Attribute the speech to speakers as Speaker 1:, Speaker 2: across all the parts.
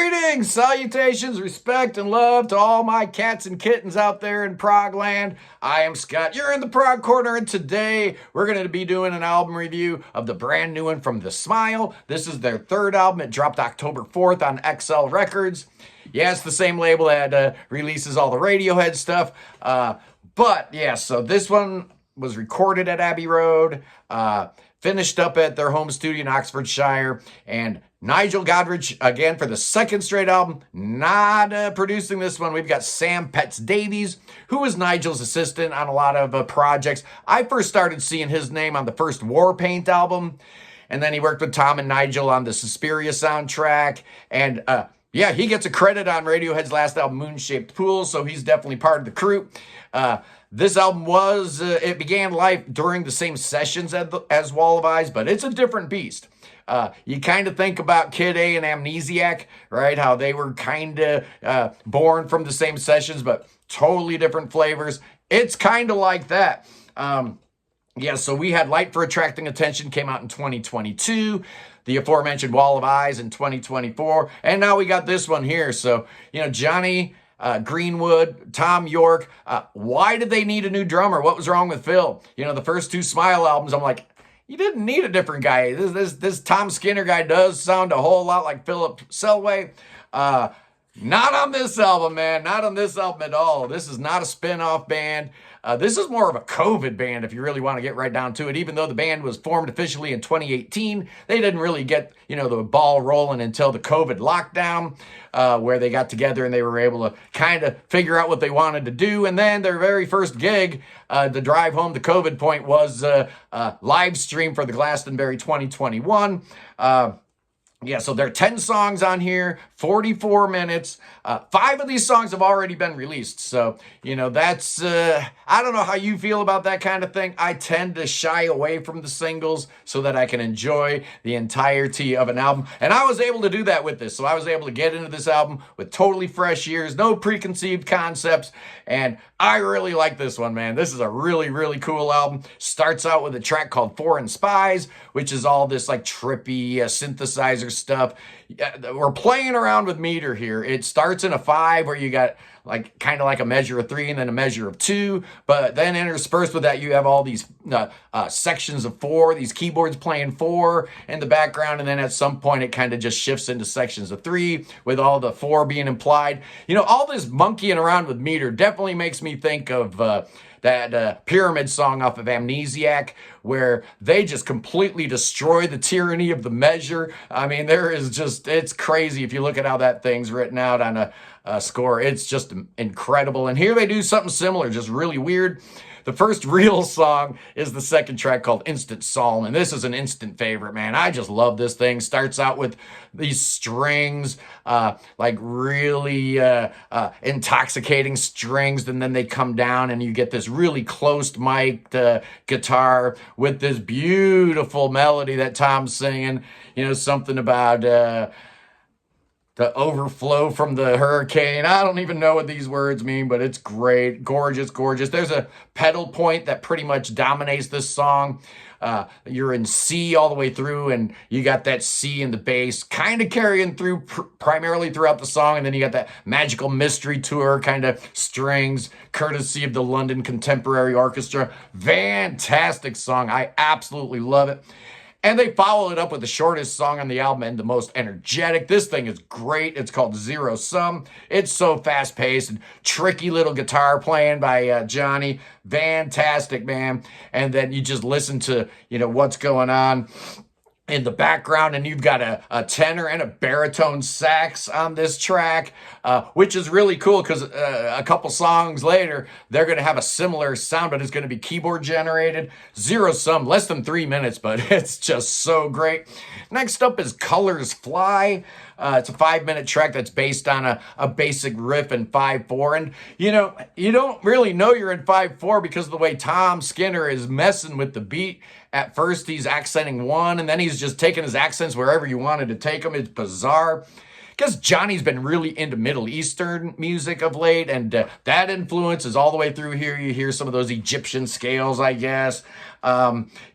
Speaker 1: Greetings, salutations, respect, and love to all my cats and kittens out there in Prague land. I am Scott. You're in the Prague Corner, and today we're going to be doing an album review of the brand new one from The Smile. This is their third album. It dropped October 4th on XL Records. Yeah, it's the same label that releases all the Radiohead stuff. So this one was recorded at Abbey Road, finished up at their home studio in Oxfordshire, and Nigel Godrich, again, for the second straight album, not producing this one. We've got Sam Petz Davies, who was Nigel's assistant on a lot of projects. I first started seeing his name on the first Warpaint album, and then he worked with Tom and Nigel on the Suspiria soundtrack, and he gets a credit on Radiohead's last album, Moon-Shaped Pool, so he's definitely part of the crew. This album it began life during the same sessions as Wall of Eyes, but it's a different beast. You kind of think about Kid A and Amnesiac, right? How they were kind of born from the same sessions, but totally different flavors. It's kind of like that. So we had Light for Attracting Attention, came out in 2022. The aforementioned Wall of Eyes in 2024. And now we got this one here. So, Johnny Greenwood, Tom York. Why did they need a new drummer? What was wrong with Phil? The first two Smile albums, I'm like, you didn't need a different guy. This Tom Skinner guy does sound a whole lot like Philip Selway. Not on this album, man. Not on this album at all. This is not a spinoff band. This is more of a COVID band, if you really want to get right down to it. Even though the band was formed officially in 2018, they didn't really get, the ball rolling until the COVID lockdown, where they got together and they were able to kind of figure out what they wanted to do. And then their very first gig, the drive home to COVID point, was live stream for the Glastonbury 2021. So there are 10 songs on here, 44 minutes. 5 of these songs have already been released. So, that's, I don't know how you feel about that kind of thing. I tend to shy away from the singles so that I can enjoy the entirety of an album. And I was able to do that with this. So I was able to get into this album with totally fresh ears, no preconceived concepts. And I really like this one, man. This is a really, really cool album. Starts out with a track called Foreign Spies, which is all this like trippy synthesizer stuff. We're playing around with meter here. It starts in a 5 where you got kind of like a measure of 3 and then a measure of 2, but then interspersed with that you have all these sections of 4, these keyboards playing 4 in the background, and then at some point it kind of just shifts into sections of 3 with all the 4 being implied. All this monkeying around with meter definitely makes me think of that Pyramid song off of Amnesiac, where they just completely destroy the tyranny of the measure. I mean, it's crazy if you look at how that thing's written out on a score. It's just incredible. And here they do something similar, just really weird. The first real song is the second track called Instant Psalm, and this is an instant favorite, man. I just love this thing. Starts out with these strings, really intoxicating strings, and then they come down and you get this really close mic'd guitar with this beautiful melody that Tom's singing, something about the overflow from the hurricane. I don't even know what these words mean, but it's great. Gorgeous, gorgeous. There's a pedal point that pretty much dominates this song. You're in C all the way through, and you got that C in the bass kind of carrying through primarily throughout the song. And then you got that magical mystery tour kind of strings, courtesy of the London Contemporary Orchestra. Fantastic song. I absolutely love it. And they follow it up with the shortest song on the album and the most energetic. This thing is great. It's called Zero Sum. It's so fast-paced and tricky little guitar playing by Johnny. Fantastic, man. And then you just listen to, what's going on in the background, and you've got a tenor and a baritone sax on this track, which is really cool because a couple songs later, they're going to have a similar sound, but it's going to be keyboard generated. Zero Sum, less than 3 minutes, but it's just so great. Next up is Colors Fly. It's a 5-minute track that's based on a basic riff in 5/4. And, you don't really know you're in 5/4 because of the way Tom Skinner is messing with the beat. At first, he's accenting 1, and then he's just taking his accents wherever you wanted to take them. It's bizarre. Because Johnny's been really into Middle Eastern music of late, and that influence is all the way through here. You hear some of those Egyptian scales, I guess.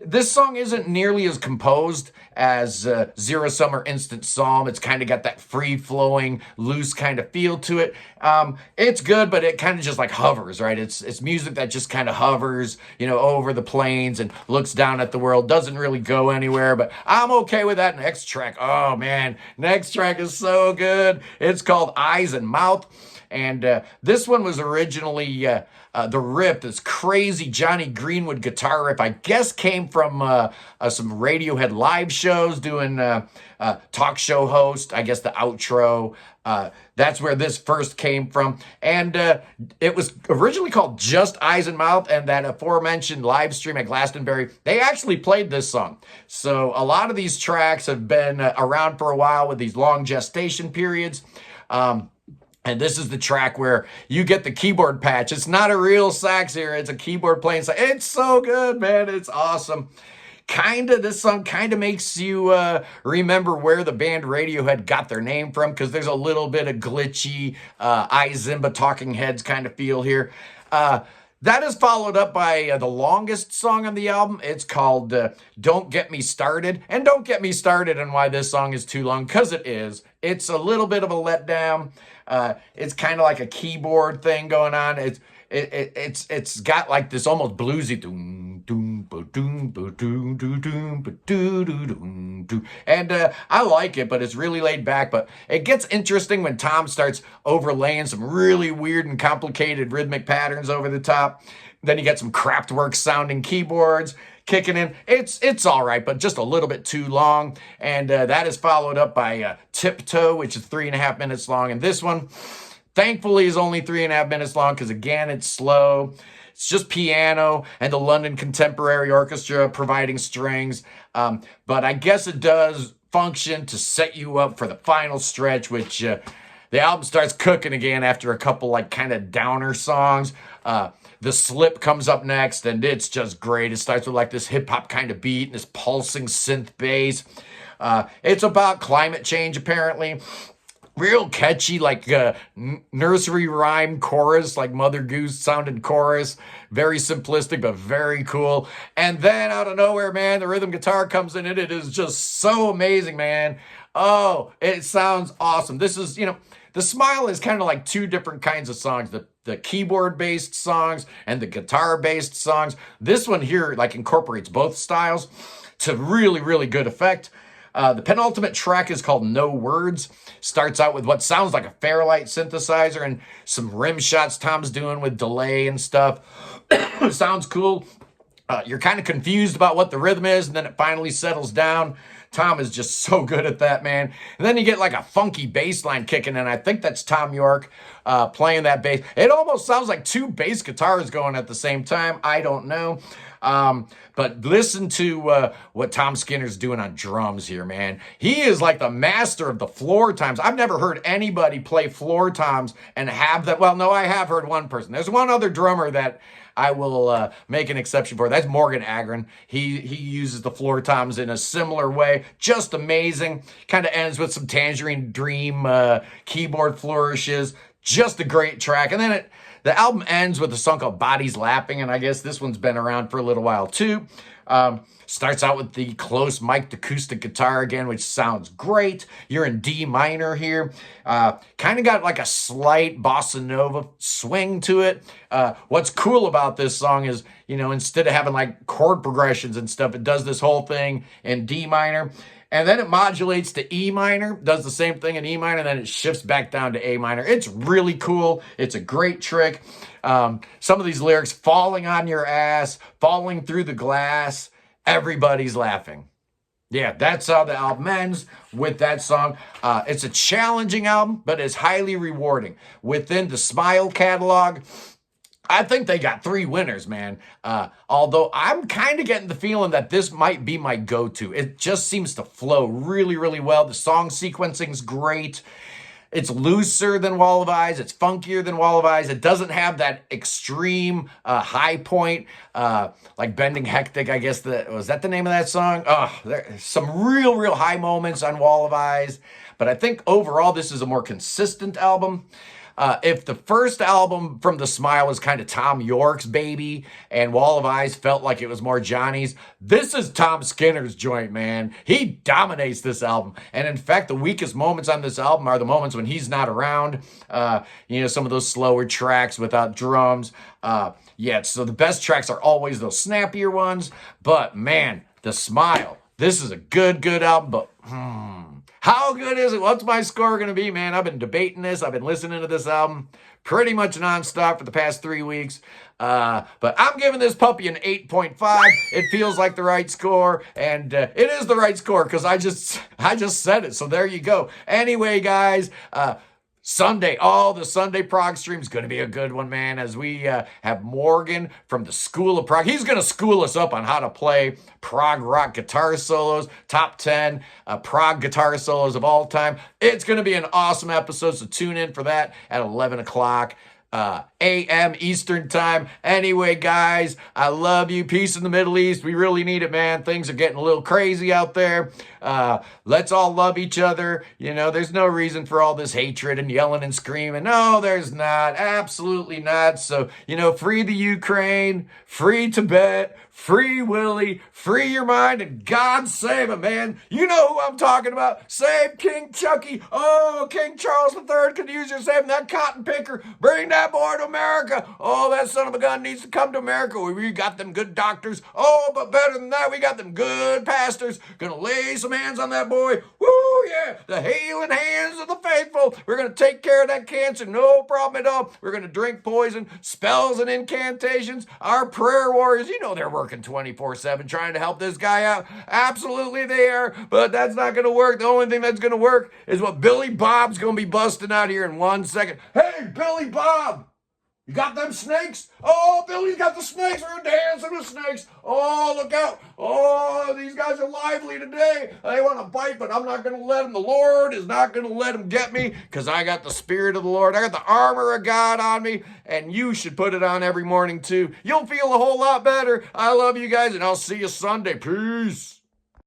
Speaker 1: This song isn't nearly as composed as Zero Summer Instant Psalm. It's kind of got that free-flowing, loose kind of feel to it. It's good, but it kind of just like hovers, right? It's music that just kind of hovers, over the plains and looks down at the world. Doesn't really go anywhere, but I'm okay with that. Next track, oh man, next track is so good. It's called Eyes and Mouth. And this one was originally the riff, this crazy Johnny Greenwood guitar riff, I guess came from some Radiohead live shows doing talk show host, I guess the outro. That's where this first came from. And it was originally called Just Eyes and Mouth, and that aforementioned live stream at Glastonbury, they actually played this song. So a lot of these tracks have been around for a while with these long gestation periods. And this is the track where you get the keyboard patch. It's not a real sax here. It's a keyboard playing sax. It's so good, man. It's awesome. This song kind of makes you remember where the band Radiohead got their name from, because there's a little bit of glitchy Zimba Talking Heads kind of feel here. That is followed up by the longest song on the album. It's called Don't Get Me Started. And don't get me started on why this song is too long, because it is. It's a little bit of a letdown. It's kind of like a keyboard thing going on. It's got like this almost bluesy and I like it, but it's really laid back. But it gets interesting when Tom starts overlaying some really weird and complicated rhythmic patterns over the top. Then you get some Kraftwerk sounding keyboards kicking in. It's all right, but just a little bit too long. And that is followed up by Tiptoe, which is 3.5 minutes long. And this one, thankfully, is only 3.5 minutes long, because again, it's slow. It's just piano and the London Contemporary Orchestra providing strings. But I guess it does function to set you up for the final stretch, which the album starts cooking again after a couple like kind of downer songs. The Slip comes up next, and it's just great. It starts with like this hip-hop kind of beat and this pulsing synth bass. It's about climate change, apparently. Real catchy, like nursery rhyme chorus, like Mother Goose sounding chorus. Very simplistic, but very cool. And then out of nowhere, man, the rhythm guitar comes in, and it is just so amazing, man. Oh, it sounds awesome. This is, The Smile is kind of like two different kinds of songs. The keyboard-based songs and the guitar-based songs. This one here like incorporates both styles to really, really good effect. The penultimate track is called No Words. Starts out with what sounds like a Fairlight synthesizer and some rim shots Tom's doing with delay and stuff. Sounds cool. You're kind of confused about what the rhythm is, and then it finally settles down. Tom is just so good at that, man. And then you get like a funky bass line kicking in. I think that's Tom York playing that bass. It almost sounds like two bass guitars going at the same time. I don't know. But listen to what Tom Skinner's doing on drums here, man. He is like the master of the floor toms. I've never heard anybody play floor toms and have that. Well, no, I have heard one person. There's one other drummer that I will make an exception for. That's Morgan Agron. He uses the floor toms in a similar way. Just amazing. Kind of ends with some Tangerine Dream keyboard flourishes. Just a great track. And then the album ends with a song called Bodies Lapping, and I guess this one's been around for a little while too. Starts out with the close mic'd acoustic guitar again, which sounds great. You're in D minor here. Kind of got like a slight bossa nova swing to it. What's cool about this song is, instead of having like chord progressions and stuff, it does this whole thing in D minor. And then it modulates to E minor, does the same thing in E minor, and then it shifts back down to A minor. It's really cool. It's a great trick. Some of these lyrics, falling on your ass, falling through the glass, everybody's laughing. Yeah, that's how the album ends with that song. It's a challenging album, but it's highly rewarding. Within the Smile catalog, I think they got 3 winners, man. Although I'm kind of getting the feeling that this might be my go-to. It just seems to flow really, really well. The song sequencing's great. It's looser than Wall of Eyes. It's funkier than Wall of Eyes. It doesn't have that extreme high point, like Bending Hectic, I guess. Was that the name of that song? Oh, there's some real, real high moments on Wall of Eyes. But I think overall this is a more consistent album. If the first album from The Smile was kind of Tom York's baby and Wall of Eyes felt like it was more Johnny's, this is Tom Skinner's joint, man. He dominates this album. And in fact, the weakest moments on this album are the moments when he's not around. Some of those slower tracks without drums. So the best tracks are always those snappier ones. But man, The Smile, this is a good album, but how good is it? What's my score going to be, man? I've been debating this. I've been listening to this album pretty much nonstop for the past 3 weeks. But I'm giving this puppy an 8.5. It feels like the right score, and it is the right score because I just said it. So there you go. Anyway, guys, Sunday, the Sunday prog stream is going to be a good one, man, as we have Morgan from the School of Prog. He's going to school us up on how to play prog rock guitar solos, top 10 prog guitar solos of all time. It's going to be an awesome episode, so tune in for that at 11 o'clock. a.m. Eastern time. Anyway, guys, I love you. Peace in the Middle East. We really need it, man. Things are getting a little crazy out there. Let's all love each other. There's no reason for all this hatred and yelling and screaming. No, there's not. Absolutely not. So, free the Ukraine, free Tibet, free Willie, free your mind, and God save him, man. You know who I'm talking about. Save King Chucky. Oh, King Charles III could use your saving. That cotton picker. Bring that boy to America. Oh, that son of a gun needs to come to America. We got them good doctors. Oh, but better than that, we got them good pastors. Gonna lay some hands on that boy. Woo, yeah. The healing hands of the faithful. We're gonna take care of that cancer. No problem at all. We're gonna drink poison, spells and incantations. Our prayer warriors, they're working 24/7 trying to help this guy out. Absolutely they are, but that's not going to work. The only thing that's going to work is what Billy Bob's going to be busting out here in 1 second. Hey, Billy Bob, you got them snakes? Oh, Billy's got the snakes. We're dancing with snakes. Oh, look out. Oh, these guys are lively today. They want to bite, but I'm not going to let them. The Lord is not going to let them get me because I got the Spirit of the Lord. I got the armor of God on me, and you should put it on every morning too. You'll feel a whole lot better. I love you guys, and I'll see you Sunday. Peace.